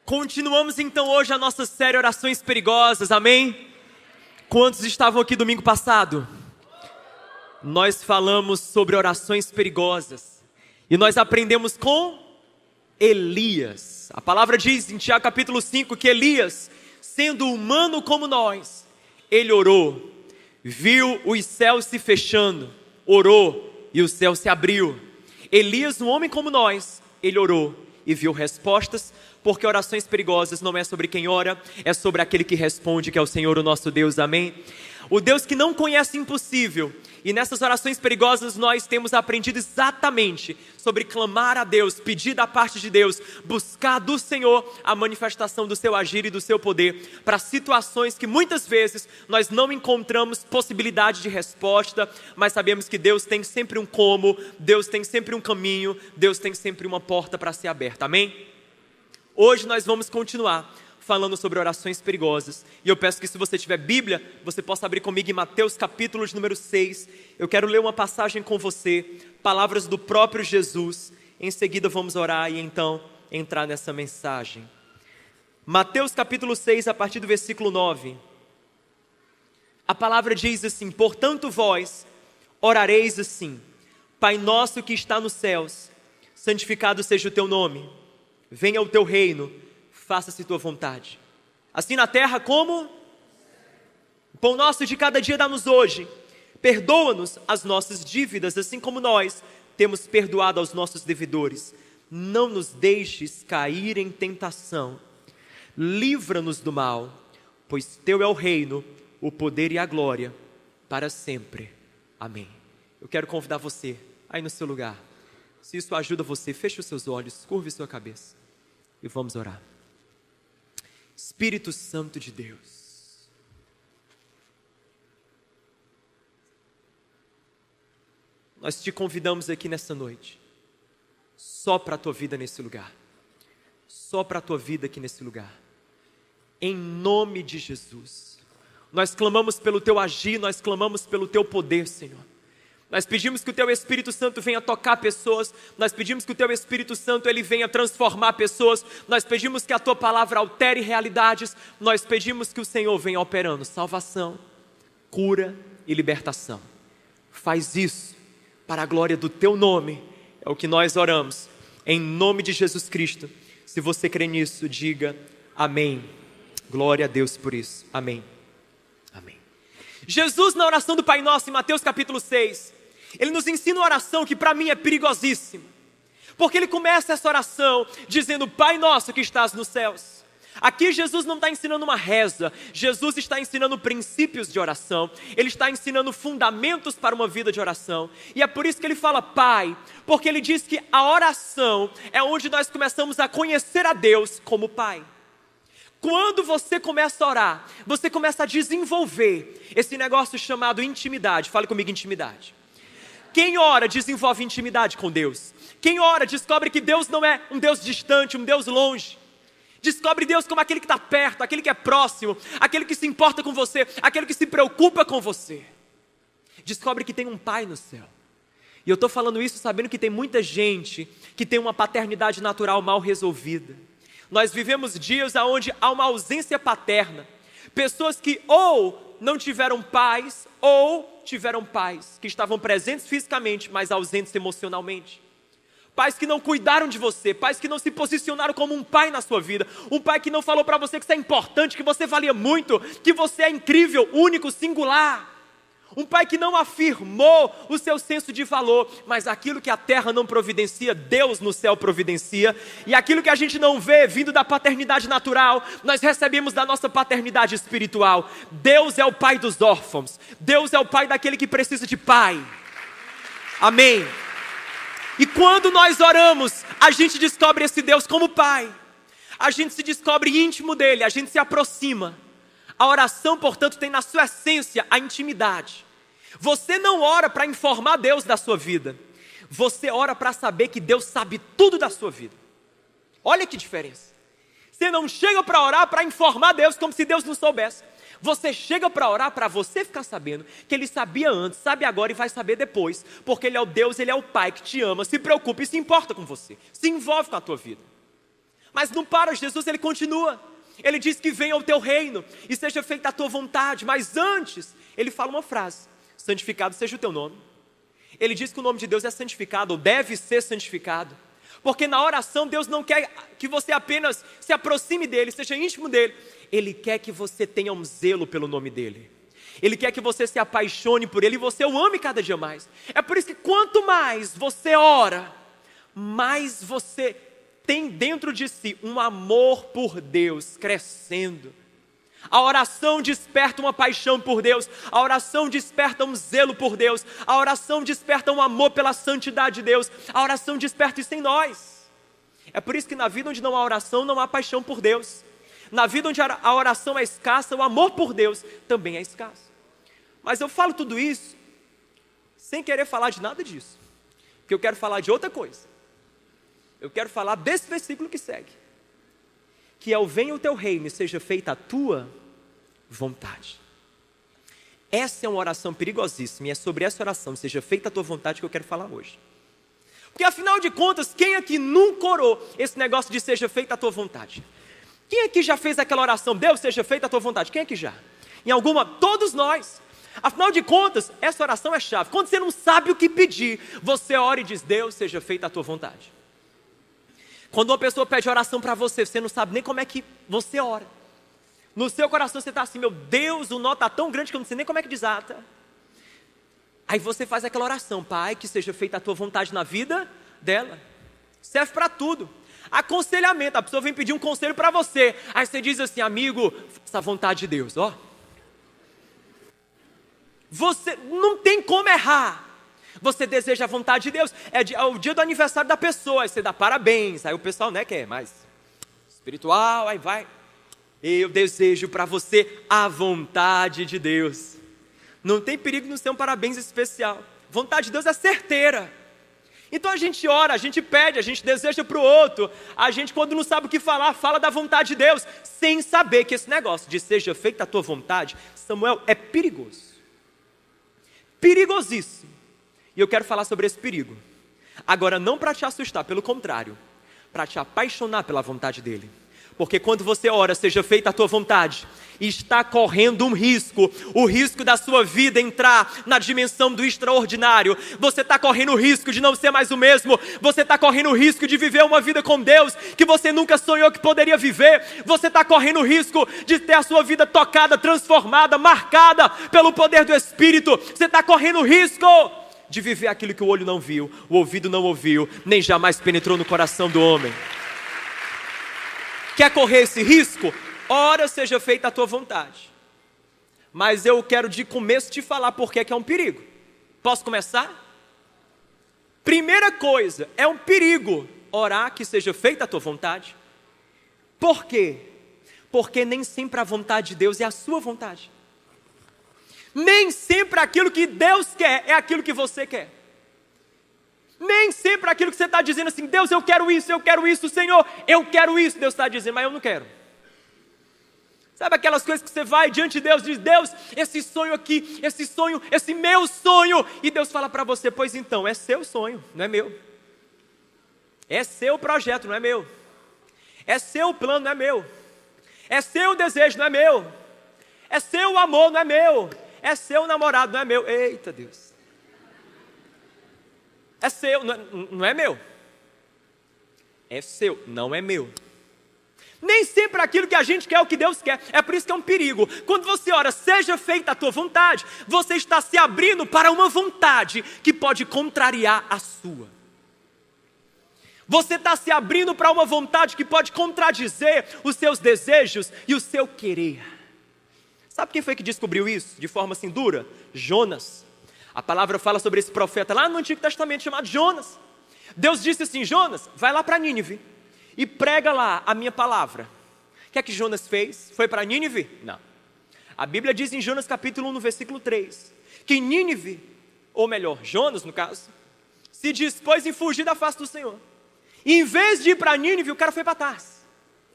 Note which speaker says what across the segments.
Speaker 1: Continuamos então hoje a nossa série Orações Perigosas, amém? Quantos estavam aqui domingo passado? Nós falamos sobre orações perigosas e nós aprendemos com Elias. A palavra diz em Tiago capítulo 5 que Elias, sendo humano como nós, ele orou, viu os céus se fechando, orou e o céu se abriu. Elias, um homem como nós, ele orou e viu respostas, porque orações perigosas não é sobre quem ora, é sobre aquele que responde, que é o Senhor, o nosso Deus, amém? O Deus que não conhece impossível, e nessas orações perigosas nós temos aprendido exatamente sobre clamar a Deus, pedir da parte de Deus, buscar do Senhor a manifestação do seu agir e do seu poder, para situações que muitas vezes nós não encontramos possibilidade de resposta, mas sabemos que Deus tem sempre um como, Deus tem sempre um caminho, Deus tem sempre uma porta para ser aberta, amém? Hoje nós vamos continuar falando sobre orações perigosas, e eu peço que, se você tiver Bíblia, você possa abrir comigo em Mateus capítulo de número 6, eu quero ler uma passagem com você, palavras do próprio Jesus, em seguida vamos orar e então entrar nessa mensagem. Mateus capítulo 6, a partir do versículo 9, a palavra diz assim: portanto vós orareis assim: Pai nosso que está nos céus, santificado seja o teu nome, venha o teu reino, faça-se tua vontade, assim na terra como o pão nosso de cada dia dá-nos hoje, perdoa-nos as nossas dívidas, assim como nós temos perdoado aos nossos devedores, não nos deixes cair em tentação, livra-nos do mal, pois teu é o reino, o poder e a glória, para sempre, amém. Eu quero convidar você, aí no seu lugar, se isso ajuda você, feche os seus olhos, curve sua cabeça e vamos orar. Espírito Santo de Deus, nós te convidamos aqui nessa noite, sopra a tua vida nesse lugar, sopra a tua vida aqui nesse lugar, em nome de Jesus. Nós clamamos pelo teu agir, nós clamamos pelo teu poder, Senhor. Nós pedimos que o teu Espírito Santo venha tocar pessoas, nós pedimos que o teu Espírito Santo ele venha transformar pessoas, nós pedimos que a tua palavra altere realidades, nós pedimos que o Senhor venha operando salvação, cura e libertação. Faz isso para a glória do teu nome, é o que nós oramos, em nome de Jesus Cristo. Se você crê nisso, diga amém. Glória a Deus por isso, amém. Amém. Jesus, na oração do Pai Nosso, em Mateus capítulo 6, ele nos ensina uma oração que para mim é perigosíssima, porque ele começa essa oração dizendo: Pai Nosso que estás nos céus. Aqui Jesus não está ensinando uma reza, Jesus está ensinando princípios de oração, ele está ensinando fundamentos para uma vida de oração, e é por isso que ele fala Pai, porque ele diz que a oração é onde nós começamos a conhecer a Deus como Pai. Quando você começa a orar, você começa a desenvolver esse negócio chamado intimidade. Fale comigo, intimidade. Quem ora desenvolve intimidade com Deus. Quem ora descobre que Deus não é um Deus distante, um Deus longe. Descobre Deus como aquele que está perto, aquele que é próximo, aquele que se importa com você, aquele que se preocupa com você. Descobre que tem um Pai no céu. E eu estou falando isso sabendo que tem muita gente que tem uma paternidade natural mal resolvida. Nós vivemos dias onde há uma ausência paterna. Pessoas que ou não tiveram pais, ou tiveram pais que estavam presentes fisicamente, mas ausentes emocionalmente. Pais que não cuidaram de você, pais que não se posicionaram como um pai na sua vida. Um pai que não falou para você que você é importante, que você valia muito, que você é incrível, único, singular. Um pai que não afirmou o seu senso de valor, mas aquilo que a terra não providencia, Deus no céu providencia, e aquilo que a gente não vê vindo da paternidade natural, nós recebemos da nossa paternidade espiritual. Deus é o pai dos órfãos, Deus é o pai daquele que precisa de pai, amém? E quando nós oramos, a gente descobre esse Deus como pai, a gente se descobre íntimo dele, a gente se aproxima. A oração, portanto, tem na sua essência a intimidade. Você não ora para informar Deus da sua vida. Você ora para saber que Deus sabe tudo da sua vida. Olha que diferença. Você não chega para orar para informar Deus como se Deus não soubesse. Você chega para orar para você ficar sabendo que Ele sabia antes, sabe agora e vai saber depois. Porque Ele é o Deus, Ele é o Pai que te ama, se preocupa e se importa com você. Se envolve com a tua vida. Mas não para, Jesus ele continua. Ele diz que venha o teu reino e seja feita a tua vontade. Mas antes, ele fala uma frase: santificado seja o teu nome. Ele diz que o nome de Deus é santificado, ou deve ser santificado. Porque na oração Deus não quer que você apenas se aproxime dele, seja íntimo dele. Ele quer que você tenha um zelo pelo nome dele. Ele quer que você se apaixone por ele e você o ame cada dia mais. É por isso que quanto mais você ora, mais você tem dentro de si um amor por Deus crescendo. A oração desperta uma paixão por Deus, a oração desperta um zelo por Deus, a oração desperta um amor pela santidade de Deus, a oração desperta isso em nós. É por isso que na vida onde não há oração, não há paixão por Deus. Na vida onde a oração é escassa, o amor por Deus também é escasso. Mas eu falo tudo isso sem querer falar de nada disso, porque eu quero falar de outra coisa. Eu quero falar desse versículo que segue, que é o venha o teu reino e seja feita a tua vontade. Essa é uma oração perigosíssima, e é sobre essa oração, seja feita a tua vontade, que eu quero falar hoje. Porque afinal de contas, quem aqui nunca orou esse negócio de seja feita a tua vontade? Quem aqui já fez aquela oração, Deus seja feita a tua vontade? Quem aqui já? Em alguma? Todos nós. Afinal de contas, essa oração é chave. Quando você não sabe o que pedir, você ora e diz, Deus seja feita a tua vontade. Quando uma pessoa pede oração para você, você não sabe nem como é que você ora. No seu coração você está assim, meu Deus, o nó está tão grande que eu não sei nem como é que desata. Aí você faz aquela oração, Pai, que seja feita a tua vontade na vida dela. Serve para tudo. Aconselhamento, a pessoa vem pedir um conselho para você. Aí você diz assim, amigo, essa vontade de Deus, ó. Você não tem como errar. Você deseja a vontade de Deus, é o dia do aniversário da pessoa, aí você dá parabéns, aí o pessoal, né, quer mais espiritual, aí vai, eu desejo para você a vontade de Deus. Não tem perigo não ser um parabéns especial, vontade de Deus é certeira. Então a gente ora, a gente pede, a gente deseja para o outro, a gente quando não sabe o que falar, fala da vontade de Deus, sem saber que esse negócio de seja feita a tua vontade, Samuel, é perigoso, perigosíssimo. E eu quero falar sobre esse perigo. Agora, não para te assustar, pelo contrário, para te apaixonar pela vontade dele. Porque quando você ora, seja feita a tua vontade, está correndo um risco, o risco da sua vida entrar na dimensão do extraordinário. Você está correndo o risco de não ser mais o mesmo. Você está correndo o risco de viver uma vida com Deus que você nunca sonhou que poderia viver. Você está correndo o risco de ter a sua vida tocada, transformada, marcada pelo poder do Espírito. Você está correndo o risco de viver aquilo que o olho não viu, o ouvido não ouviu, nem jamais penetrou no coração do homem. Quer correr esse risco? Ora, seja feita a tua vontade. Mas eu quero de começo te falar porque é que é um perigo. Posso começar? Primeira coisa, é um perigo orar que seja feita a tua vontade. Por quê? Porque nem sempre a vontade de Deus é a sua vontade. Nem sempre aquilo que Deus quer é aquilo que você quer. Nem sempre aquilo que você está dizendo assim, Deus, eu quero isso, Senhor, eu quero isso. Deus está dizendo, mas eu não quero. Sabe aquelas coisas que você vai diante de Deus, diz, Deus, esse sonho aqui, esse meu sonho. E Deus fala para você, pois então, é seu sonho, não é meu. É seu projeto, não é meu. É seu plano, não é meu. É seu desejo, não é meu. É seu amor, não é meu. É seu namorado, não é meu. Eita Deus. É seu, não é meu. É seu, não é meu. Nem sempre aquilo que a gente quer é o que Deus quer. É por isso que é um perigo. Quando você ora, seja feita a tua vontade, você está se abrindo para uma vontade que pode contrariar a sua. Você está se abrindo para uma vontade que pode contradizer os seus desejos e o seu querer. Sabe quem foi que descobriu isso de forma assim dura? Jonas. A palavra fala sobre esse profeta lá no Antigo Testamento chamado Jonas. Deus disse assim, Jonas, vai lá para Nínive e prega lá a minha palavra. O que é que Jonas fez? Foi para Nínive? Não. A Bíblia diz em Jonas capítulo 1, no versículo 3, que Nínive, ou melhor, Jonas no caso, se dispôs em fugir da face do Senhor. E em vez de ir para Nínive, o cara foi para Tarsis,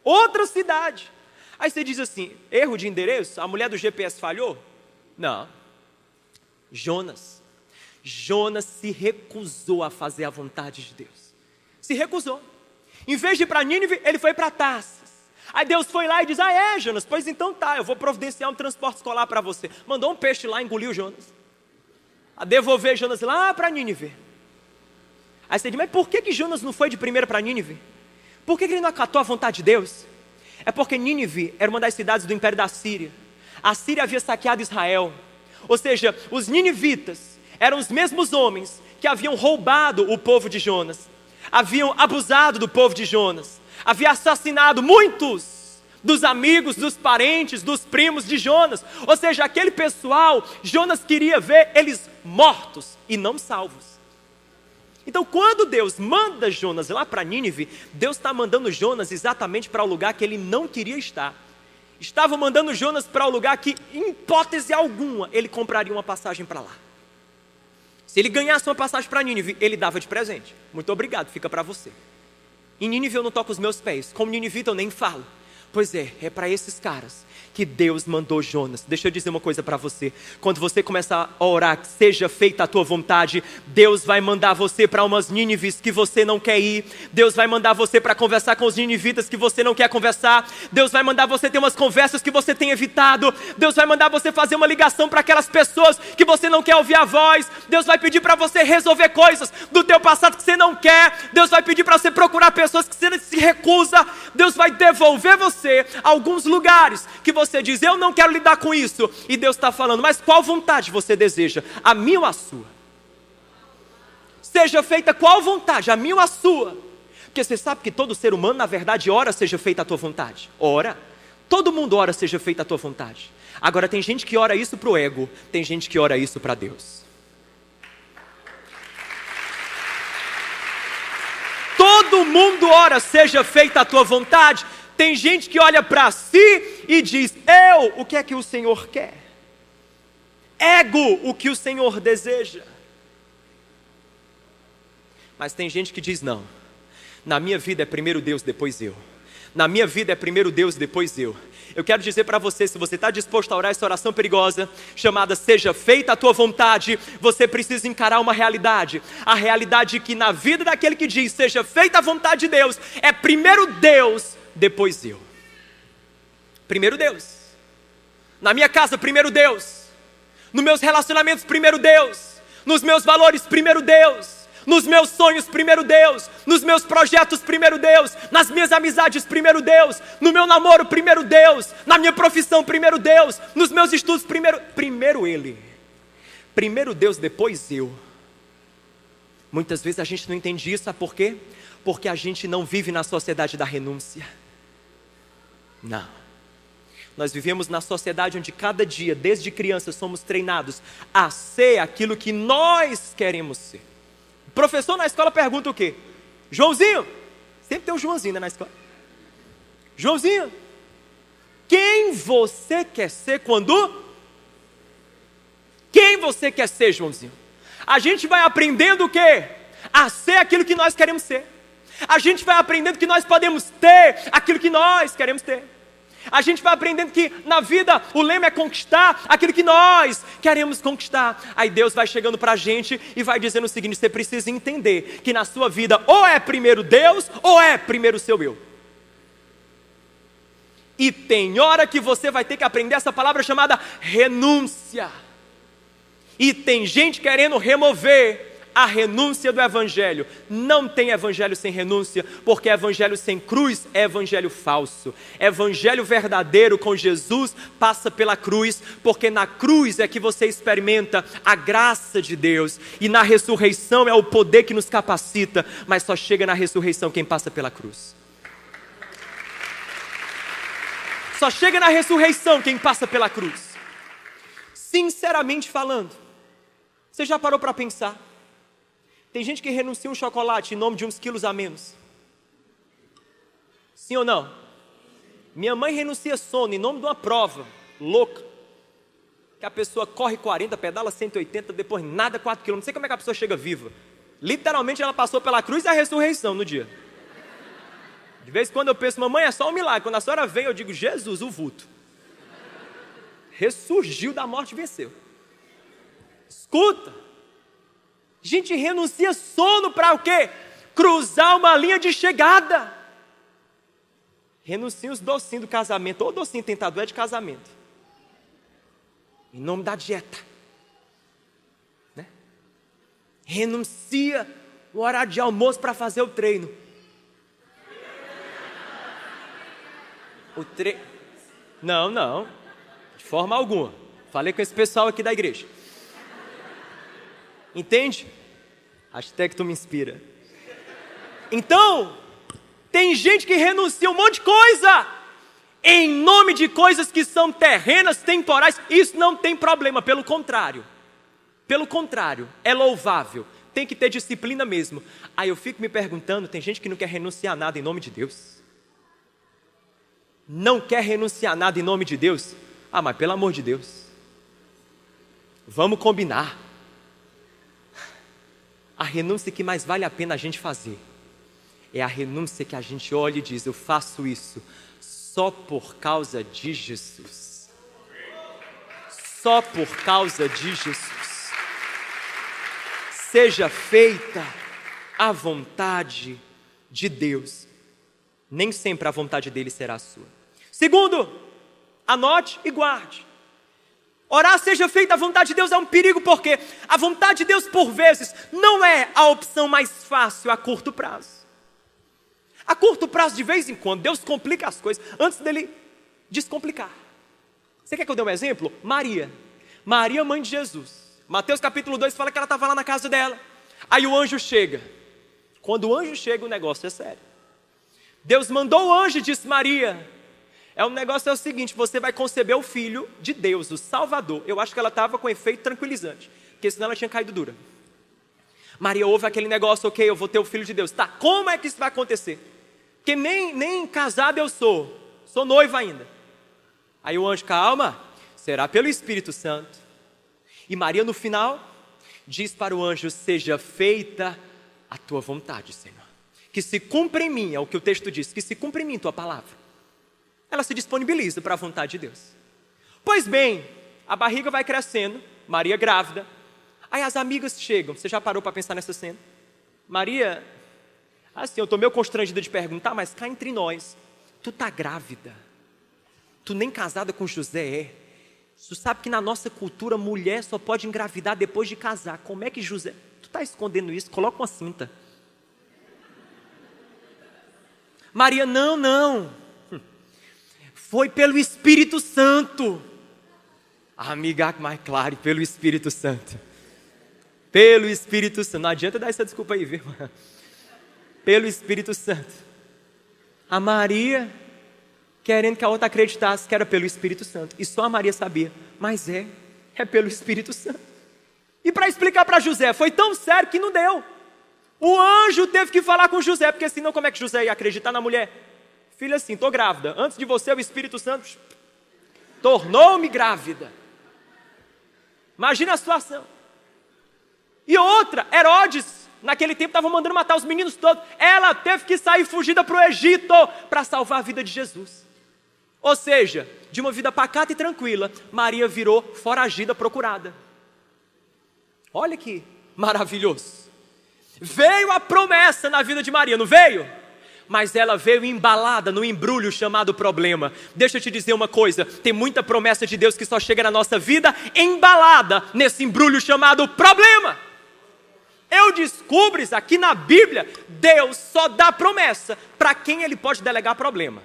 Speaker 1: outra cidade. Aí você diz assim, erro de endereço? A mulher do GPS falhou? Não. Jonas se recusou a fazer a vontade de Deus. Se recusou. Em vez de ir para Nínive, ele foi para Tarsis. Aí Deus foi lá e diz: Jonas, pois então tá, eu vou providenciar um transporte escolar para você. Mandou um peixe lá, engoliu Jonas. A devolver Jonas lá para Nínive. Aí você diz: mas por que Jonas não foi de primeira para Nínive? Por que ele não acatou a vontade de Deus? É porque Nínive era uma das cidades do império da Síria. A Síria havia saqueado Israel. Ou seja, os ninivitas eram os mesmos homens que haviam roubado o povo de Jonas, haviam abusado do povo de Jonas, haviam assassinado muitos dos amigos, dos parentes, dos primos de Jonas. Ou seja, aquele pessoal, Jonas queria ver eles mortos e não salvos. Então, quando Deus manda Jonas lá para Nínive, Deus está mandando Jonas exatamente para o lugar que ele não queria estar. Estava mandando Jonas para o lugar que, em hipótese alguma, ele compraria uma passagem para lá. Se ele ganhasse uma passagem para Nínive, ele dava de presente. Muito obrigado, fica para você. Em Nínive eu não toco os meus pés, como ninivita eu nem falo. Pois é para esses caras que Deus mandou Jonas. Deixa eu dizer uma coisa para você. Quando você começar a orar, que seja feita a tua vontade, Deus vai mandar você para umas Nínives que você não quer ir. Deus vai mandar você para conversar com os ninivitas que você não quer conversar. Deus vai mandar você ter umas conversas que você tem evitado. Deus vai mandar você fazer uma ligação para aquelas pessoas que você não quer ouvir a voz. Deus vai pedir para você resolver coisas do teu passado que você não quer. Deus vai pedir para você procurar pessoas que você se recusa. Deus vai devolver você a alguns lugares que você diz: eu não quero lidar com isso. E Deus está falando: mas qual vontade você deseja? A minha ou a sua? Seja feita qual vontade? A minha ou a sua? Porque você sabe que todo ser humano, na verdade, ora seja feita a tua vontade. Ora. Todo mundo ora seja feita a tua vontade. Agora tem gente que ora isso para o ego. Tem gente que ora isso para Deus. Todo mundo ora seja feita a tua vontade. Tem gente que olha para si e diz: o que é que o Senhor quer? Ego, o que o Senhor deseja. Mas tem gente que diz: não, na minha vida é primeiro Deus, depois eu. Na minha vida é primeiro Deus, depois eu. Eu quero dizer para você, se você está disposto a orar essa oração perigosa, chamada seja feita a tua vontade, você precisa encarar uma realidade. A realidade que na vida daquele que diz seja feita a vontade de Deus, é primeiro Deus, depois eu. Primeiro Deus. Na minha casa, primeiro Deus. Nos meus relacionamentos, primeiro Deus. Nos meus valores, primeiro Deus. Nos meus sonhos, primeiro Deus. Nos meus projetos, primeiro Deus. Nas minhas amizades, primeiro Deus. No meu namoro, primeiro Deus. Na minha profissão, primeiro Deus. Nos meus estudos, primeiro Ele. Primeiro Deus, depois eu. Muitas vezes a gente não entende isso, sabe por quê? Porque a gente não vive na sociedade da renúncia. Não. Nós vivemos na sociedade onde cada dia, desde criança, somos treinados a ser aquilo que nós queremos ser. O professor na escola pergunta o quê? Joãozinho, sempre tem um Joãozinho, né, na escola. Joãozinho, quem você quer ser quando? Quem você quer ser, Joãozinho? A gente vai aprendendo o quê? A ser aquilo que nós queremos ser. A gente vai aprendendo que nós podemos ter aquilo que nós queremos ter. A gente vai aprendendo que na vida o lema é conquistar aquilo que nós queremos conquistar. Aí Deus vai chegando para a gente e vai dizendo o seguinte: você precisa entender que na sua vida ou é primeiro Deus ou é primeiro o seu eu. E tem hora que você vai ter que aprender essa palavra chamada renúncia. E tem gente querendo remover a renúncia do evangelho. Não tem evangelho sem renúncia, porque evangelho sem cruz é evangelho falso. Evangelho verdadeiro com Jesus passa pela cruz, porque na cruz é que você experimenta a graça de Deus, e na ressurreição é o poder que nos capacita, mas só chega na ressurreição quem passa pela cruz. Só chega na ressurreição quem passa pela cruz. Sinceramente falando, você já parou para pensar? Tem gente que renuncia um chocolate em nome de uns quilos a menos. Sim ou não? Minha mãe renuncia sono em nome de uma prova louca. Que a pessoa corre 40, pedala 180, depois nada 4 quilômetros. Não sei como é que a pessoa chega viva. Literalmente ela passou pela cruz e a ressurreição no dia. De vez em quando eu penso: mamãe, é só um milagre. Quando a senhora vem, eu digo: Jesus, o vulto. Ressurgiu da morte e venceu. Escuta. A gente renuncia sono para o quê? Cruzar uma linha de chegada. renuncia os docinhos do casamento, ou docinho tentador é de casamento, em nome da dieta, né? Renuncia o horário de almoço para fazer o treino. Não, de forma alguma. Falei com esse pessoal aqui da igreja. Entende? Hashtag tu me inspira. Então, tem gente que renuncia um monte de coisa em nome de coisas que são terrenas, temporais. Isso não tem problema, pelo contrário, é louvável. Tem que ter disciplina mesmo. Aí eu fico me perguntando, tem gente que não quer renunciar a nada em nome de Deus. Não quer renunciar a nada em nome de Deus? Ah, mas pelo amor de Deus, vamos combinar. A renúncia que mais vale a pena a gente fazer é a renúncia que a gente olha e diz: eu faço isso só por causa de Jesus. Só por causa de Jesus. Seja feita a vontade de Deus. Nem sempre a vontade dele será a sua. Segundo, anote e guarde. Orar seja feita a vontade de Deus é um perigo, porque a vontade de Deus por vezes não é a opção mais fácil a curto prazo. A curto prazo, de vez em quando, Deus complica as coisas antes dele descomplicar. Você quer que eu dê um exemplo? Maria, mãe de Jesus. Mateus capítulo 2 fala que ela estava lá na casa dela. Aí o anjo chega. Quando o anjo chega, o negócio é sério. Deus mandou o anjo e disse: Maria, o negócio é o seguinte, você vai conceber o Filho de Deus, o Salvador. Eu acho que ela estava com efeito tranquilizante, porque senão ela tinha caído dura. Maria ouve aquele negócio: ok, eu vou ter o Filho de Deus. Tá, como é que isso vai acontecer? Porque nem casado eu sou noiva ainda. Aí o anjo: calma, será pelo Espírito Santo. E Maria no final diz para o anjo: seja feita a tua vontade, Senhor. Que se cumpra em mim, é o que o texto diz, que se cumpra em mim tua palavra. Ela se disponibiliza para a vontade de Deus. Pois bem, a barriga vai crescendo, Maria grávida. Aí as amigas chegam. Você já parou para pensar nessa cena? Maria, assim, eu estou meio constrangida de perguntar, mas cá entre nós, tu tá grávida? Tu nem casada com José é? Tu sabe que na nossa cultura, mulher só pode engravidar depois de casar. Como é que José... Tu tá escondendo isso? Coloca uma cinta. Maria, não. Foi pelo Espírito Santo. A amiga mais claro, pelo Espírito Santo. Pelo Espírito Santo. Não adianta dar essa desculpa aí, viu? Pelo Espírito Santo. A Maria, querendo que a outra acreditasse que era pelo Espírito Santo. E só a Maria sabia. Mas é pelo Espírito Santo. E para explicar para José, foi tão sério que não deu. O anjo teve que falar com José, porque senão como é que José ia acreditar na mulher? Filha, assim, estou grávida. Antes de você, o Espírito Santo tornou-me grávida. Imagina a situação. E outra, Herodes, naquele tempo estava mandando matar os meninos todos. Ela teve que sair fugida para o Egito para salvar a vida de Jesus. Ou seja, de uma vida pacata e tranquila, Maria virou foragida, procurada. Olha que maravilhoso. Veio a promessa na vida de Maria, não veio? Mas ela veio embalada no embrulho chamado problema. Deixa eu te dizer uma coisa, tem muita promessa de Deus que só chega na nossa vida embalada nesse embrulho chamado problema. Eu descubro isso aqui na Bíblia, Deus só dá promessa para quem Ele pode delegar problema.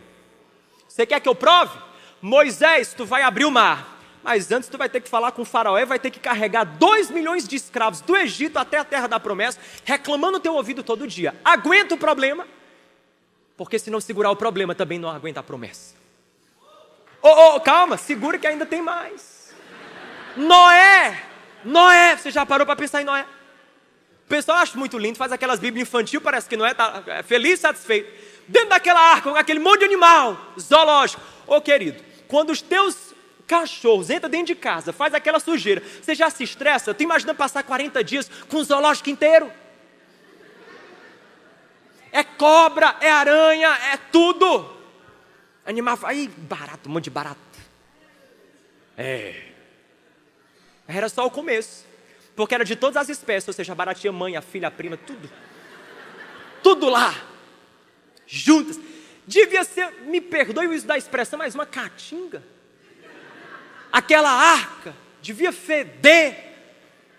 Speaker 1: Você quer que eu prove? Moisés, tu vai abrir o mar, mas antes tu vai ter que falar com o faraó e vai ter que carregar 2 milhões de escravos do Egito até a terra da promessa, reclamando no teu ouvido todo dia. Aguenta o problema, porque se não segurar o problema, também não aguenta a promessa. Calma, segura que ainda tem mais. Noé, você já parou para pensar em Noé? O pessoal acha muito lindo, faz aquelas bíblias infantil, parece que Noé está feliz, satisfeito. Dentro daquela arca, com aquele monte de animal, zoológico. Querido, quando os teus cachorros entram dentro de casa, faz aquela sujeira, você já se estressa? Tu imagina passar 40 dias com o zoológico inteiro? É cobra, é aranha, é tudo. Animal, aí barato, um monte de barato. Era só o começo. Porque era de todas as espécies, ou seja, a baratinha, a mãe, a filha, a prima, tudo. Tudo lá. Juntas. devia ser, me perdoe o uso da expressão, mas uma caatinga. Aquela arca devia feder.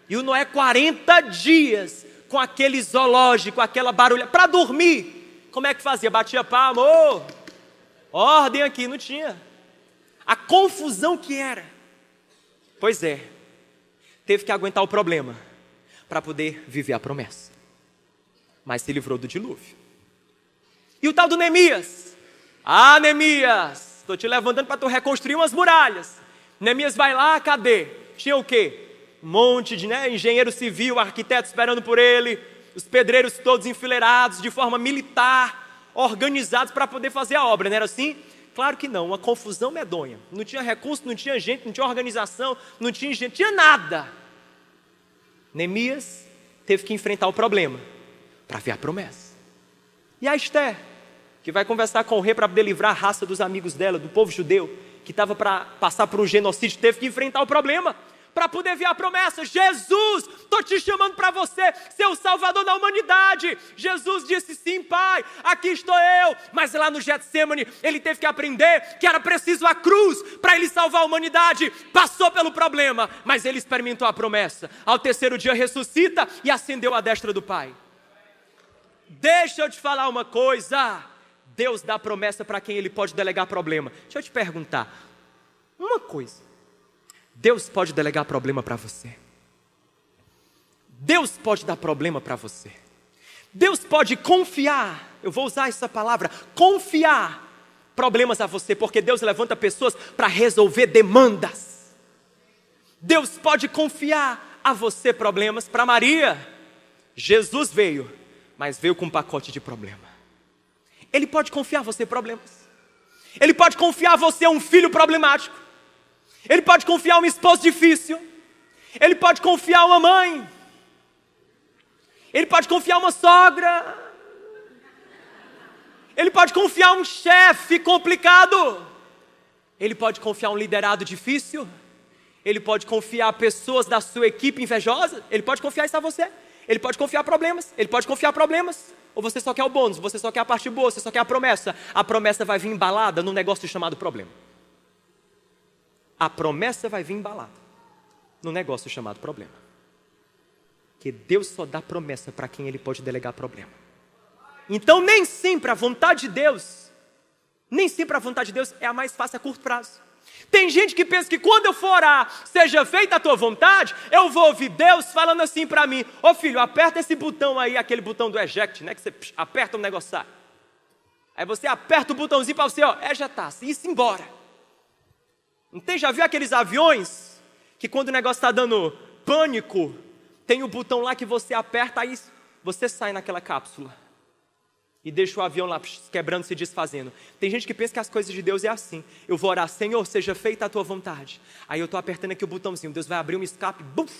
Speaker 1: E o Noé 40 dias com aquele zoológico, aquela barulha, para dormir. Como é que fazia? Batia palma, ordem aqui, não tinha. A confusão que era. Pois é, teve que aguentar o problema para poder viver a promessa. Mas se livrou do dilúvio. E o tal do Neemias? Neemias, estou te levantando para tu reconstruir umas muralhas. Neemias vai lá, cadê? Tinha o quê? Um monte de engenheiro civil, arquiteto esperando por ele, os pedreiros todos enfileirados de forma militar, organizados para poder fazer a obra, não era assim? Claro que não, uma confusão medonha. Não tinha recurso, não tinha gente, não tinha organização, não tinha gente, não tinha nada. Neemias teve que enfrentar o problema para ver a promessa. E a Esther, que vai conversar com o rei para poder livrar a raça dos amigos dela, do povo judeu, que estava para passar por um genocídio, teve que enfrentar o problema para poder ver a promessa. Jesus, estou te chamando para você ser o salvador da humanidade. Jesus disse sim, pai, aqui estou eu. Mas lá no Getsemane, ele teve que aprender que era preciso a cruz para ele salvar a humanidade. Passou pelo problema, mas ele experimentou a promessa. Ao terceiro dia ressuscita e ascendeu à destra do Pai. Deixa eu te falar uma coisa. Deus dá promessa para quem ele pode delegar problema. Deixa eu te perguntar uma coisa. Deus pode delegar problema para você. Deus pode dar problema para você. Deus pode confiar, eu vou usar essa palavra, confiar problemas a você, porque Deus levanta pessoas para resolver demandas. Deus pode confiar a você problemas. Para Maria, Jesus veio, mas veio com um pacote de problema. Ele pode confiar a você problemas. Ele pode confiar a você um filho problemático. Ele pode confiar uma esposa difícil. Ele pode confiar uma mãe. Ele pode confiar uma sogra. Ele pode confiar um chefe complicado. Ele pode confiar um liderado difícil. Ele pode confiar pessoas da sua equipe invejosas. Ele pode confiar isso a você. Ele pode confiar problemas. Ele pode confiar problemas. Ou você só quer o bônus, você só quer a parte boa, você só quer a promessa. A promessa vai vir embalada num negócio chamado problema. A promessa vai vir embalada num negócio chamado problema. Que Deus só dá promessa para quem ele pode delegar problema. Então nem sempre a vontade de Deus, é a mais fácil a curto prazo. Tem gente que pensa que quando eu for orar, seja feita a tua vontade, eu vou ouvir Deus falando assim para mim: ô filho, aperta esse botão aí, aquele botão do eject, né? Que você aperta o negócio sai. Aí você aperta o botãozinho para você, ejetasse, isso embora. Não tem, já viu aqueles aviões que quando o negócio está dando pânico, tem o botão lá que você aperta, aí você sai naquela cápsula e deixa o avião lá quebrando, se desfazendo. Tem gente que pensa que as coisas de Deus é assim. Eu vou orar: Senhor, seja feita a tua vontade. Aí eu estou apertando aqui o botãozinho, Deus vai abrir um escape, buf,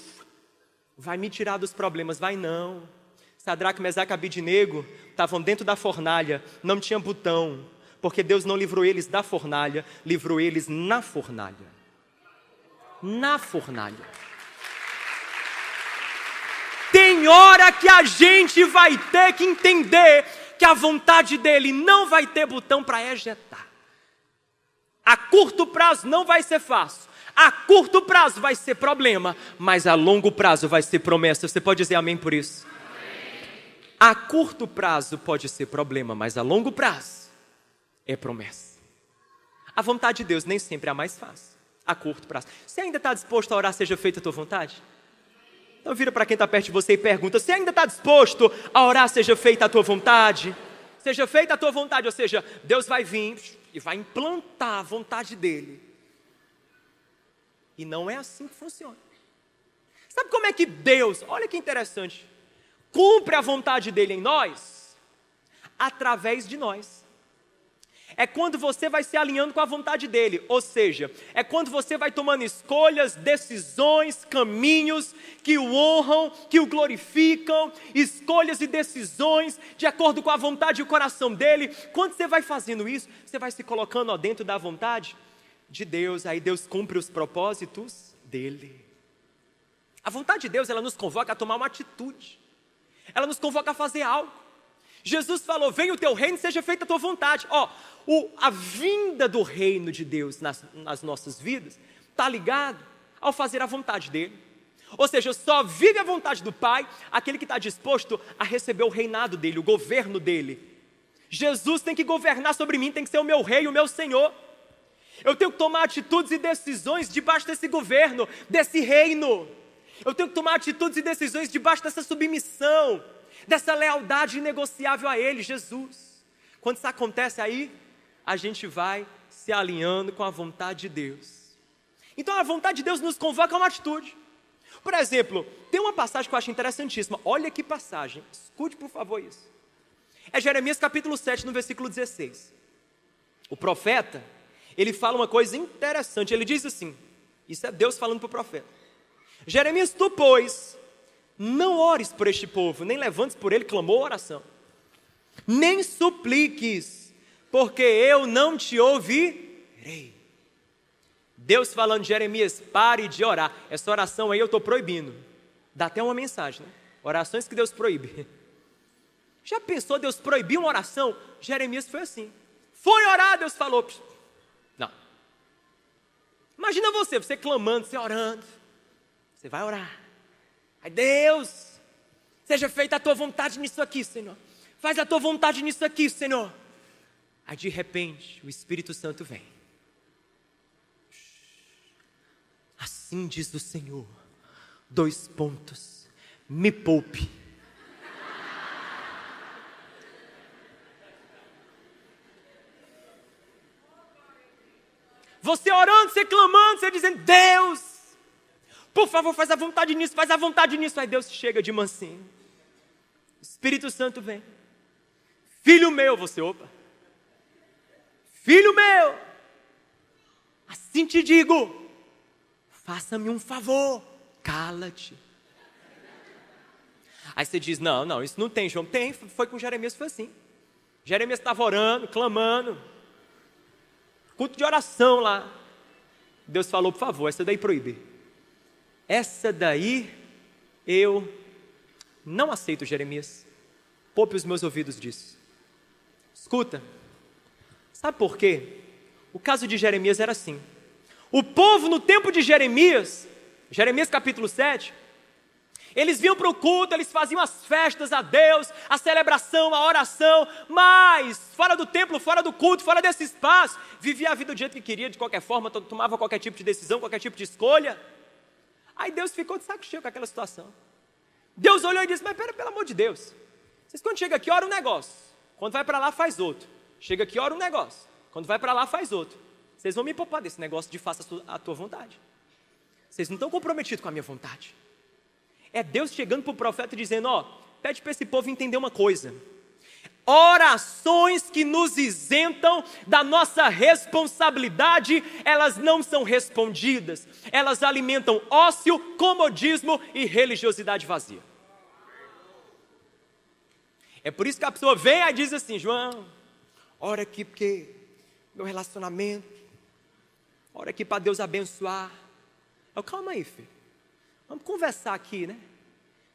Speaker 1: vai me tirar dos problemas. Vai não. Sadraque, Mesaque e Abidnego estavam dentro da fornalha, não tinha botão. Porque Deus não livrou eles da fornalha, livrou eles na fornalha. Na fornalha. Tem hora que a gente vai ter que entender que a vontade dele não vai ter botão para ejetar. A curto prazo não vai ser fácil. A curto prazo vai ser problema, mas a longo prazo vai ser promessa. Você pode dizer amém por isso? Amém. A curto prazo pode ser problema, mas a longo prazo é promessa. A vontade de Deus nem sempre é a mais fácil, a curto prazo. Você ainda está disposto a orar, seja feita a tua vontade? Então vira para quem está perto de você e pergunta: você ainda está disposto a orar, seja feita a tua vontade? Seja feita a tua vontade, ou seja, Deus vai vir e vai implantar a vontade dele. E não é assim que funciona. Sabe como é que Deus, olha que interessante, cumpre a vontade dele em nós? Através de nós. É quando você vai se alinhando com a vontade dele, ou seja, é quando você vai tomando escolhas, decisões, caminhos que o honram, que o glorificam, escolhas e decisões de acordo com a vontade e o coração dele. Quando você vai fazendo isso, você vai se colocando dentro da vontade de Deus, aí Deus cumpre os propósitos dele. A vontade de Deus, ela nos convoca a tomar uma atitude, ela nos convoca a fazer algo. Jesus falou, venha o teu reino, seja feita a tua vontade. A vinda do reino de Deus nas nossas vidas está ligado ao fazer a vontade dele. Ou seja, só vive a vontade do Pai aquele que está disposto a receber o reinado dele, o governo dele. Jesus tem que governar sobre mim, tem que ser o meu rei, o meu Senhor. Eu tenho que tomar atitudes e decisões debaixo desse governo, desse reino. Eu tenho que tomar atitudes e decisões debaixo dessa submissão, dessa lealdade inegociável a Ele, Jesus. Quando isso acontece aí, a gente vai se alinhando com a vontade de Deus. Então a vontade de Deus nos convoca a uma atitude. Por exemplo, tem uma passagem que eu acho interessantíssima. Olha que passagem, escute por favor isso. É Jeremias capítulo 7, no versículo 16. O profeta, ele fala uma coisa interessante. Ele diz assim, isso é Deus falando para o profeta. Jeremias, tu, pois, não ores por este povo, nem levantes por ele clamor ou oração. Nem supliques, porque eu não te ouvirei. Deus falando, Jeremias, pare de orar. Essa oração aí eu estou proibindo. Dá até uma mensagem, né? Orações que Deus proíbe. Já pensou Deus proibir uma oração? Jeremias foi assim. Foi orar, Deus falou. Não. Imagina você clamando, você orando. Você vai orar. Aí Deus, seja feita a tua vontade nisso aqui, Senhor. Faz a tua vontade nisso aqui, Senhor. Aí de repente o Espírito Santo vem. Assim diz o Senhor, : me poupe. Você orando, você clamando, você dizendo, Deus, por favor, faz a vontade nisso, faz a vontade nisso. Aí Deus chega de mansinho. O Espírito Santo vem. Filho meu, você, filho meu, assim te digo, faça-me um favor, cala-te. Aí você diz, não, isso não tem, João. Tem, foi com Jeremias, foi assim. Jeremias estava orando, clamando, culto de oração lá. Deus falou, por favor, essa daí proíbe. Essa daí eu não aceito, Jeremias. Poupe os meus ouvidos disso. Escuta, sabe por quê? O caso de Jeremias era assim. O povo no tempo de Jeremias capítulo 7, eles vinham para o culto, eles faziam as festas a Deus, a celebração, a oração, mas fora do templo, fora do culto, fora desse espaço, vivia a vida do jeito que queria, de qualquer forma, tomava qualquer tipo de decisão, qualquer tipo de escolha. Aí Deus ficou de saco cheio com aquela situação. Deus olhou e disse, mas pelo amor de Deus, vocês quando chegam aqui, ora um negócio, quando vai para lá faz outro, chega aqui, ora um negócio, quando vai para lá faz outro. Vocês vão me poupar desse negócio de faça a tua vontade. Vocês não estão comprometidos com a minha vontade. É Deus chegando para o profeta e dizendo, pede para esse povo entender uma coisa. Orações que nos isentam da nossa responsabilidade, elas não são respondidas. Elas alimentam ócio, comodismo e religiosidade vazia. É por isso que a pessoa vem e diz assim, João, ora aqui porque meu relacionamento, ora aqui para Deus abençoar. Calma aí, filho. Vamos conversar aqui, né?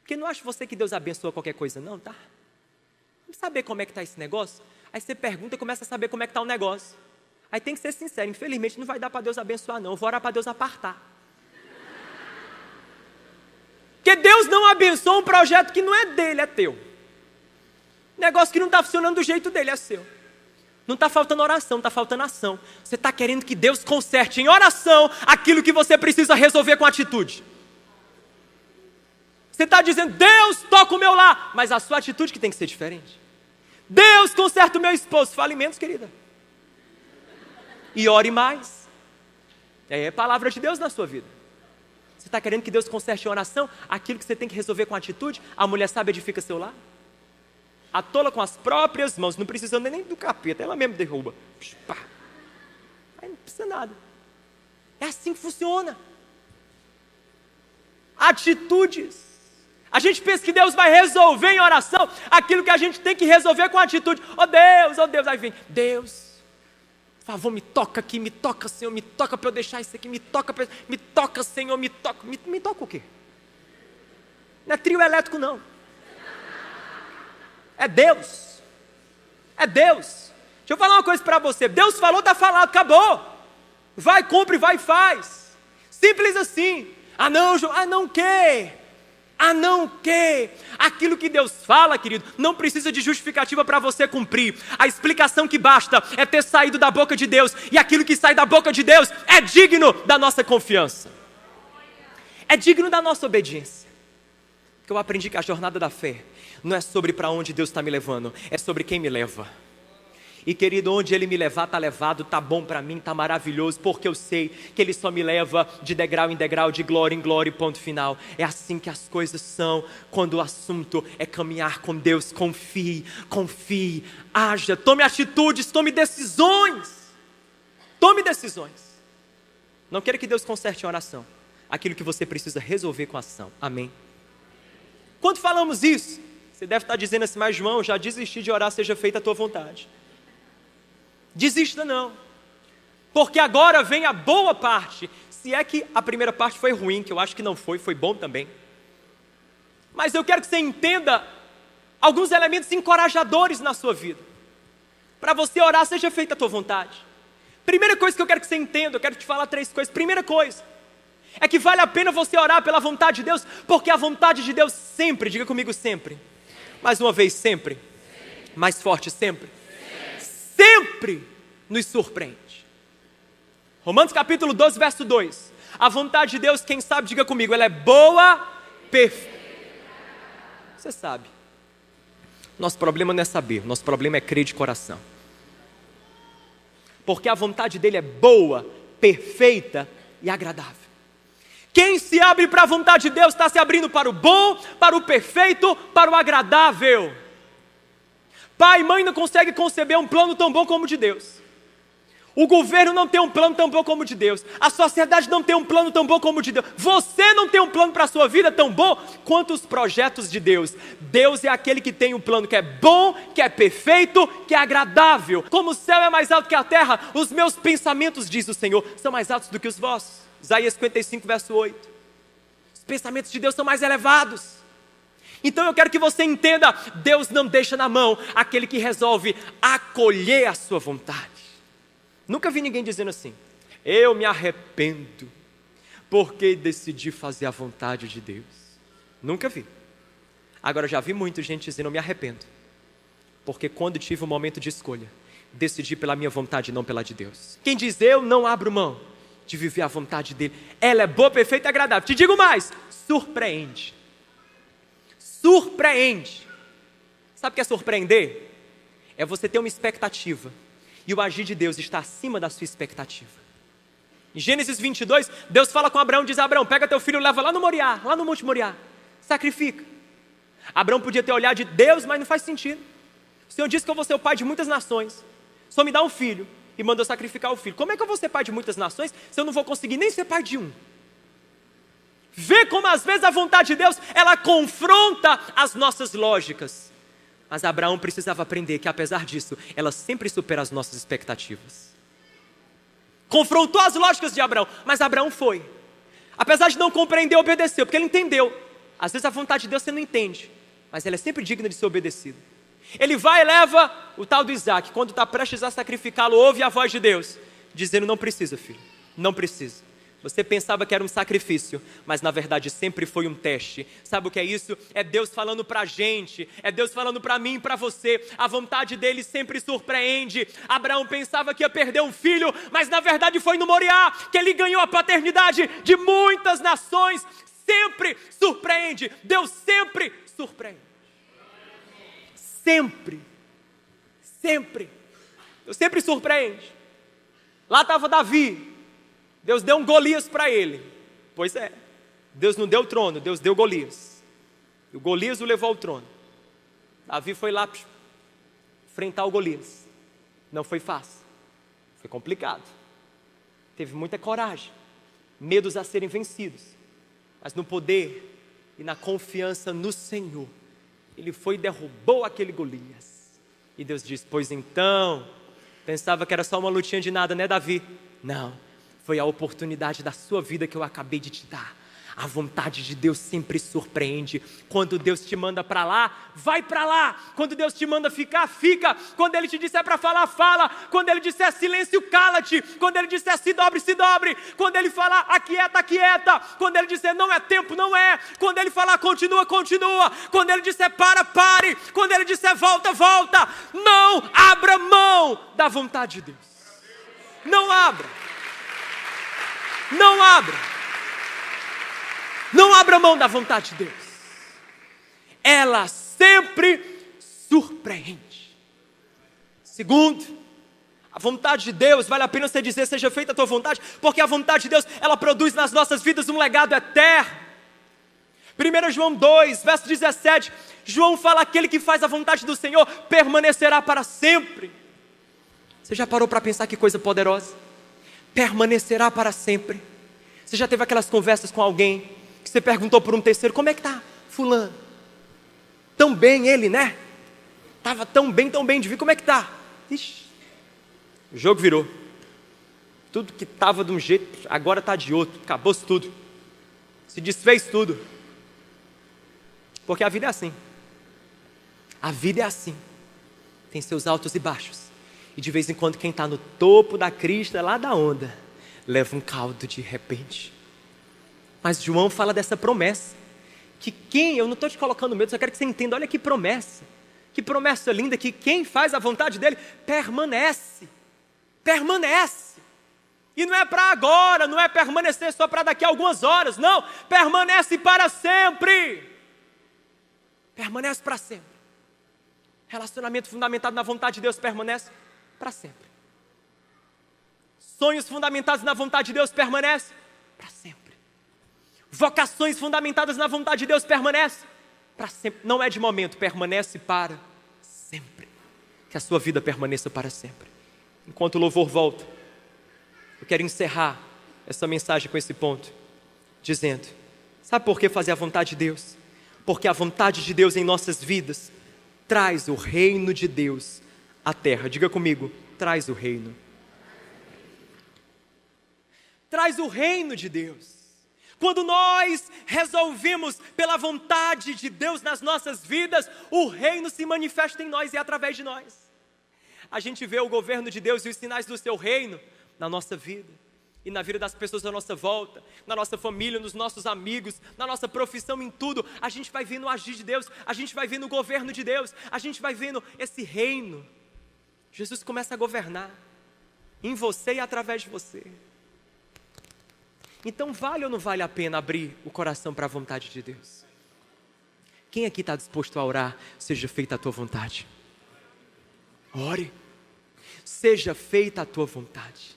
Speaker 1: Porque não acho você que Deus abençoa qualquer coisa não, tá? Vamos saber como é que está esse negócio? Aí você pergunta e começa a saber como é que está o negócio. Aí tem que ser sincero, infelizmente não vai dar para Deus abençoar não, eu vou orar para Deus apartar. Porque Deus não abençoa um projeto que não é dele, é teu. Negócio que não está funcionando do jeito dele, é seu. Não está faltando oração, está faltando ação. Você está querendo que Deus conserte em oração aquilo que você precisa resolver com atitude. Você está dizendo, Deus, toca o meu lar, mas a sua atitude que tem que ser diferente. Deus, conserta o meu esposo. Fale menos, querida. E ore mais. É a palavra de Deus na sua vida. Você está querendo que Deus conserte em oração aquilo que você tem que resolver com atitude? A mulher sábia edifica seu lar. A tola com as próprias mãos, não precisando nem do capeta, ela mesmo derruba. Aí não precisa nada. É assim que funciona. Atitudes. A gente pensa que Deus vai resolver em oração aquilo que a gente tem que resolver com atitude. Oh Deus, aí vem, Deus, por favor, me toca aqui, me toca, Senhor, me toca para eu deixar isso aqui, me toca, Senhor, me toca. Me toca o quê? Não é trio elétrico, não. É Deus. É Deus. Deixa eu falar uma coisa para você. Deus falou, está falado, acabou. Vai, cumpre, vai e faz. Simples assim. Ah não, não que. Ah não que. Aquilo que Deus fala, querido, não precisa de justificativa para você cumprir. A explicação que basta é ter saído da boca de Deus. E aquilo que sai da boca de Deus é digno da nossa confiança. É digno da nossa obediência. Porque eu aprendi que a jornada da fé não é sobre para onde Deus está me levando, é sobre quem me leva. E querido, onde Ele me levar, está levado, está bom para mim, está maravilhoso, porque eu sei que Ele só me leva de degrau em degrau, de glória em glória e ponto final. É assim que as coisas são, quando o assunto é caminhar com Deus. Confie, haja, tome atitudes, tome decisões. Tome decisões. Não queira que Deus conserte em oração aquilo que você precisa resolver com ação. Amém? Quando falamos isso, você deve estar dizendo assim, mas João, já desisti de orar, seja feita a tua vontade. Desista não, porque agora vem a boa parte. Se é que a primeira parte foi ruim, que eu acho que não foi bom também. Mas eu quero que você entenda alguns elementos encorajadores na sua vida. Para você orar, seja feita a tua vontade. Primeira coisa que eu quero que você entenda, eu quero te falar 3 coisas. Primeira coisa, é que vale a pena você orar pela vontade de Deus, porque a vontade de Deus sempre, diga comigo sempre. Mais uma vez, sempre. Mais forte, sempre. Sempre nos surpreende. Romanos capítulo 12, verso 2. A vontade de Deus, quem sabe, diga comigo, ela é boa, perfeita. Você sabe. Nosso problema não é saber, nosso problema é crer de coração. Porque a vontade dele é boa, perfeita e agradável. Quem se abre para a vontade de Deus está se abrindo para o bom, para o perfeito, para o agradável. Pai e mãe não conseguem conceber um plano tão bom como o de Deus. O governo não tem um plano tão bom como o de Deus. A sociedade não tem um plano tão bom como o de Deus. Você não tem um plano para a sua vida tão bom quanto os projetos de Deus. Deus é aquele que tem um plano que é bom, que é perfeito, que é agradável. Como o céu é mais alto que a terra, os meus pensamentos, diz o Senhor, são mais altos do que os vossos. Isaías 55, verso 8. Os pensamentos de Deus são mais elevados. Então eu quero que você entenda, Deus não deixa na mão aquele que resolve acolher a sua vontade. Nunca vi ninguém dizendo assim, eu me arrependo, porque decidi fazer a vontade de Deus. Nunca vi. Agora já vi muita gente dizendo, eu me arrependo, porque quando tive um momento de escolha, decidi pela minha vontade e não pela de Deus. Quem diz, eu não abro mão de viver a vontade dele, ela é boa, perfeita e agradável. Te digo mais, surpreende. Surpreende. Sabe o que é surpreender? É você ter uma expectativa e o agir de Deus está acima da sua expectativa. Em Gênesis 22, Deus fala com Abraão, diz a Abraão, pega teu filho e leva lá no Moriá, lá no Monte Moriá, sacrifica. Abraão podia ter olhado de Deus, mas não faz sentido. O Senhor disse que eu vou ser o pai de muitas nações, só me dá um filho e mandou sacrificar o filho. Como é que eu vou ser pai de muitas nações se eu não vou conseguir nem ser pai de um? Vê como às vezes a vontade de Deus, ela confronta as nossas lógicas. Mas Abraão precisava aprender que apesar disso, ela sempre supera as nossas expectativas. Confrontou as lógicas de Abraão, mas Abraão foi. Apesar de não compreender, obedeceu, porque ele entendeu. Às vezes a vontade de Deus você não entende, mas ela é sempre digna de ser obedecida. Ele vai e leva o tal do Isaac, quando está prestes a sacrificá-lo, ouve a voz de Deus, dizendo, não precisa filho, não precisa. Você pensava que era um sacrifício, mas na verdade sempre foi um teste. Sabe o que é isso? É Deus falando pra gente, é Deus falando pra mim e pra você. A vontade dele sempre surpreende. Abraão pensava que ia perder um filho, mas na verdade foi no Moriá que ele ganhou a paternidade de muitas nações. Sempre surpreende, Deus sempre surpreende. Sempre, sempre, Deus sempre surpreende. Lá estava Davi. Deus deu um Golias para ele. Pois é, Deus não deu o trono, Deus deu Golias. E o Golias o levou ao trono. Davi foi lá enfrentar o Golias. Não foi fácil, foi complicado. Teve muita coragem, medos a serem vencidos. Mas no poder e na confiança no Senhor, ele foi e derrubou aquele Golias. E Deus disse, pois então, pensava que era só uma lutinha de nada, né Davi? Não. Foi a oportunidade da sua vida que eu acabei de te dar. A vontade de Deus sempre surpreende. Quando Deus te manda para lá, vai para lá. Quando Deus te manda ficar, fica. Quando Ele te disser para falar, fala. Quando Ele disser silêncio, cala-te. Quando Ele disser se dobre, se dobre. Quando Ele falar aquieta, aquieta. Quando Ele disser não é tempo, não é. Quando Ele falar continua, continua. Quando Ele disser para, pare. Quando Ele disser volta, volta. Não abra mão da vontade de Deus. Não abra. Não abra. Não abra mão da vontade de Deus. Ela sempre surpreende. Segundo, a vontade de Deus, vale a pena você dizer, seja feita a tua vontade, porque a vontade de Deus, ela produz nas nossas vidas um legado eterno. 1 João 2, verso 17, João fala: aquele que faz a vontade do Senhor permanecerá para sempre. Você já parou para pensar que coisa poderosa? Permanecerá para sempre. Você já teve aquelas conversas com alguém que você perguntou por um terceiro: como é que está fulano? Tão bem ele, né? Estava tão bem de vir, como é que está? Ixi, o jogo virou. Tudo que estava de um jeito, agora está de outro. Acabou-se tudo. Se desfez tudo. Porque a vida é assim. A vida é assim. Tem seus altos e baixos. E de vez em quando quem está no topo da crista, lá da onda, leva um caldo de repente. Mas João fala dessa promessa, que eu não estou te colocando medo, só quero que você entenda, olha que promessa linda, que quem faz a vontade dele, permanece, e não é para agora, não é permanecer só para daqui a algumas horas, não, permanece para sempre, relacionamento fundamentado na vontade de Deus permanece para sempre, sonhos fundamentados na vontade de Deus permanecem para sempre. Vocações fundamentadas na vontade de Deus permanecem para sempre. Não é de momento, permanece para sempre. Que a sua vida permaneça para sempre. Enquanto o louvor volta, eu quero encerrar essa mensagem com esse ponto, dizendo: sabe por que fazer a vontade de Deus? Porque a vontade de Deus em nossas vidas traz o reino de Deus à terra. Diga comigo: traz o reino. Traz o reino de Deus. Quando nós resolvemos pela vontade de Deus nas nossas vidas, o reino se manifesta em nós e através de nós. A gente vê o governo de Deus e os sinais do seu reino na nossa vida e na vida das pessoas à nossa volta, na nossa família, nos nossos amigos, na nossa profissão, em tudo. A gente vai vendo o agir de Deus, a gente vai vendo o governo de Deus, a gente vai vendo esse reino. Jesus começa a governar em você e através de você. Então vale ou não vale a pena abrir o coração para a vontade de Deus? Quem aqui está disposto a orar? Seja feita a tua vontade. Ore. Seja feita a tua vontade.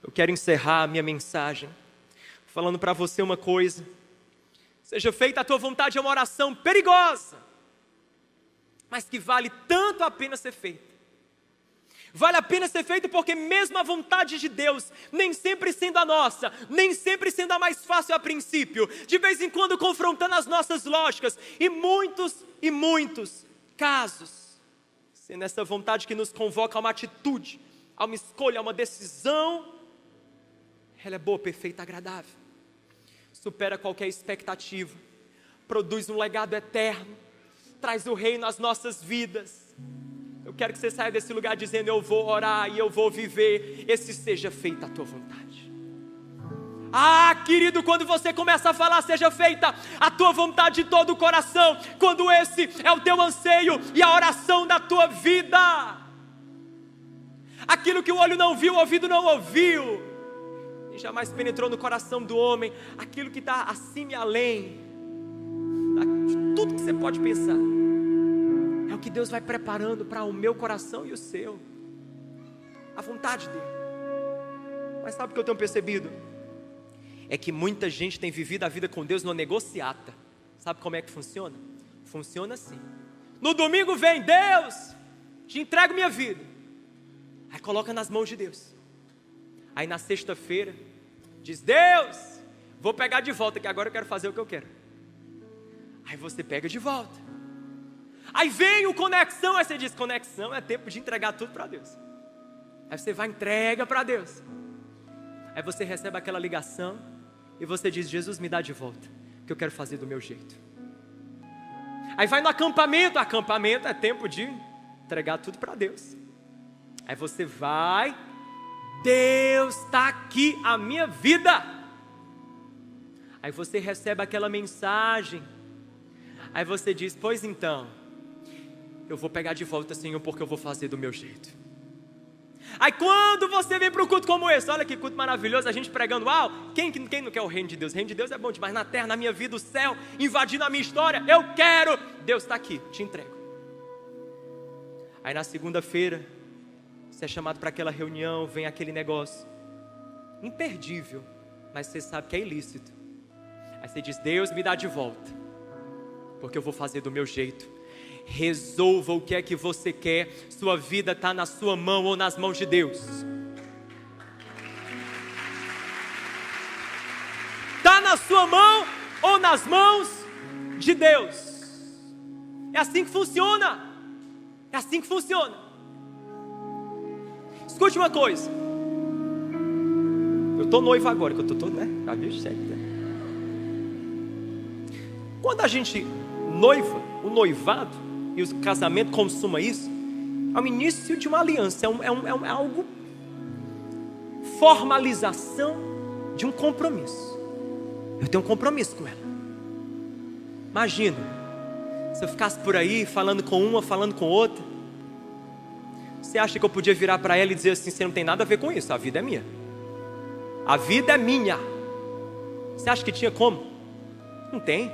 Speaker 1: Eu quero encerrar a minha mensagem falando para você uma coisa: seja feita a tua vontade é uma oração perigosa, mas que vale tanto a pena ser feita. Vale a pena ser feito porque mesmo a vontade de Deus, nem sempre sendo a nossa, nem sempre sendo a mais fácil a princípio, de vez em quando confrontando as nossas lógicas, e muitos casos, sendo essa vontade que nos convoca a uma atitude, a uma escolha, a uma decisão, ela é boa, perfeita, agradável, supera qualquer expectativa, produz um legado eterno, traz o reino às nossas vidas. Eu quero que você saia desse lugar dizendo: eu vou orar e eu vou viver esse seja feita a tua vontade. Ah, querido, quando você começa a falar seja feita a tua vontade de todo o coração, quando esse é o teu anseio e a oração da tua vida, aquilo que o olho não viu, o ouvido não ouviu, e jamais penetrou no coração do homem, aquilo que está acima e além de tudo que você pode pensar, é o que Deus vai preparando para o meu coração e o seu, a vontade dele. Mas sabe o que eu tenho percebido? É que muita gente tem vivido a vida com Deus numa negociata. Sabe como é que funciona? Funciona assim: no domingo vem Deus, te entrego minha vida, aí coloca nas mãos de Deus. Aí na sexta-feira diz: Deus, vou pegar de volta, que agora eu quero fazer o que eu quero. Aí você pega de volta. Aí vem o conexão, aí você diz: conexão é tempo de entregar tudo para Deus. Aí você vai, entrega para Deus. Aí você recebe aquela ligação: e você diz: Jesus, me dá de volta, que eu quero fazer do meu jeito. Aí vai no acampamento é tempo de entregar tudo para Deus. Aí você vai: Deus está aqui, a minha vida. Aí você recebe aquela mensagem, aí você diz: pois então, eu vou pegar de volta, Senhor, porque eu vou fazer do meu jeito. Aí quando você vem para um culto como esse, olha que culto maravilhoso, a gente pregando: uau, quem não quer o reino de Deus? O reino de Deus é bom demais, na terra, na minha vida, o céu, invadindo a minha história, eu quero. Deus está aqui, te entrego. Aí na segunda-feira, você é chamado para aquela reunião, vem aquele negócio imperdível, mas você sabe que é ilícito. Aí você diz: Deus, me dá de volta, porque eu vou fazer do meu jeito. Resolva o que é que você quer. Sua vida está na sua mão ou nas mãos de Deus. Está na sua mão ou nas mãos de Deus. É assim que funciona. É assim que funciona. Escute uma coisa. Eu estou noivo agora, que eu estou todo, né? Já viu, certo, né? Quando a gente noiva, o noivado e o casamento consuma isso, é o início de uma aliança, é algo, formalização de um compromisso. Eu tenho um compromisso com ela. Imagina, se eu ficasse por aí falando com uma, falando com outra, você acha que eu podia virar para ela e dizer assim: você não tem nada a ver com isso, a vida é minha, a vida é minha? Você acha que tinha como? Não tem.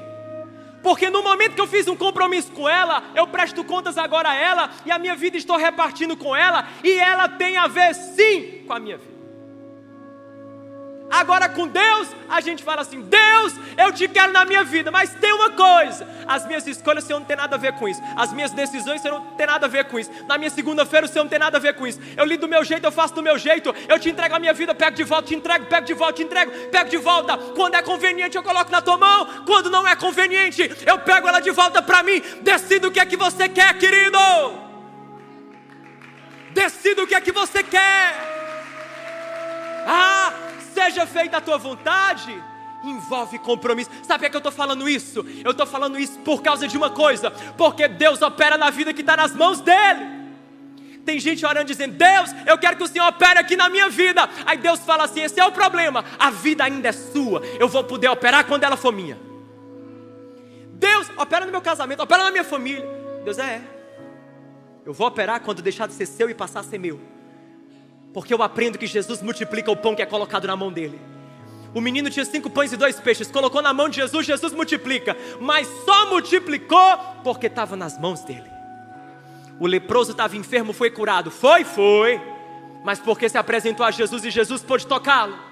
Speaker 1: Porque no momento que eu fiz um compromisso com ela, eu presto contas agora a ela, e a minha vida estou repartindo com ela, e ela tem a ver sim com a minha vida. Agora com Deus, a gente fala assim: Deus, eu te quero na minha vida, mas tem uma coisa: as minhas escolhas, o Senhor não tem nada a ver com isso. As minhas decisões, o Senhor não tem nada a ver com isso. Na minha segunda-feira, o Senhor não tem nada a ver com isso. Eu lido do meu jeito, eu faço do meu jeito. Eu te entrego a minha vida, pego de volta, te entrego, pego de volta, te entrego, pego de volta. Quando é conveniente, eu coloco na tua mão. Quando não é conveniente, eu pego ela de volta para mim. Decida o que é que você quer, querido. Decida o que é que você quer. Seja feita a tua vontade, envolve compromisso. Sabe por que eu estou falando isso? Eu estou falando isso por causa de uma coisa: porque Deus opera na vida que está nas mãos dele. Tem gente orando dizendo: Deus, eu quero que o Senhor opere aqui na minha vida. Aí Deus fala assim: esse é o problema, a vida ainda é sua, eu vou poder operar quando ela for minha. Deus, opera no meu casamento, opera na minha família. Deus eu vou operar quando deixar de ser seu e passar a ser meu. Porque eu aprendo que Jesus multiplica o pão que é colocado na mão dele. O menino tinha 5 pães e 2 peixes, colocou na mão de Jesus, Jesus multiplica. Mas só multiplicou porque estava nas mãos dele. O leproso estava enfermo, foi curado. Foi. Mas porque se apresentou a Jesus e Jesus pôde tocá-lo.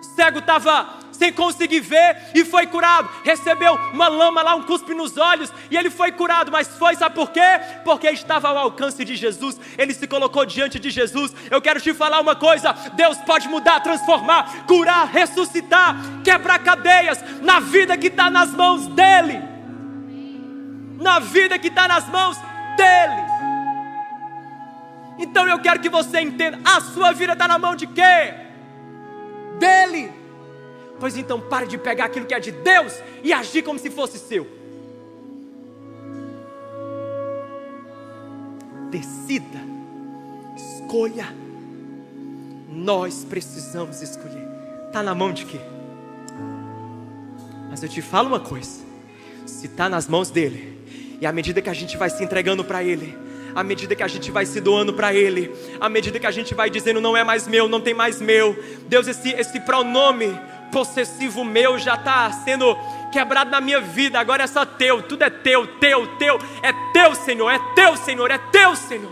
Speaker 1: O cego estava sem conseguir ver e foi curado. Recebeu uma lama lá, um cuspe nos olhos, e ele foi curado. Mas foi, sabe por quê? Porque estava ao alcance de Jesus. Ele se colocou diante de Jesus. Eu quero te falar uma coisa: Deus pode mudar, transformar, curar, ressuscitar, quebrar cadeias na vida que está nas mãos dele. Na vida que está nas mãos dele. Então eu quero que você entenda: a sua vida está na mão de quê? Dele. Pois então pare de pegar aquilo que é de Deus e agir como se fosse seu. Decida, escolha. Nós precisamos escolher. Está na mão de quê? Mas eu te falo uma coisa: se está nas mãos dele, e à medida que a gente vai se entregando para ele, à medida que a gente vai se doando para ele, à medida que a gente vai dizendo: não é mais meu, não tem mais meu. Deus, esse pronome possessivo meu já está sendo quebrado na minha vida. Agora é só teu, tudo é teu. É teu, Senhor, é teu, Senhor, é teu, Senhor.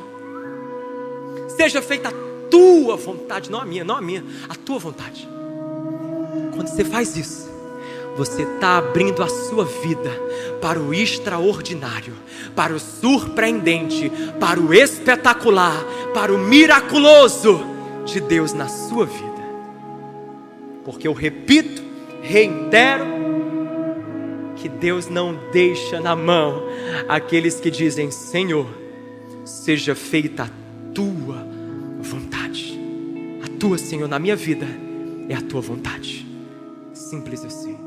Speaker 1: Seja feita a tua vontade, não a minha, a tua vontade. Quando você faz isso, você está abrindo a sua vida para o extraordinário, para o surpreendente, para o espetacular, para o miraculoso de Deus na sua vida. Porque eu repito, reitero, que Deus não deixa na mão aqueles que dizem: Senhor, seja feita a tua vontade. A tua, Senhor, na minha vida é a tua vontade. Simples assim.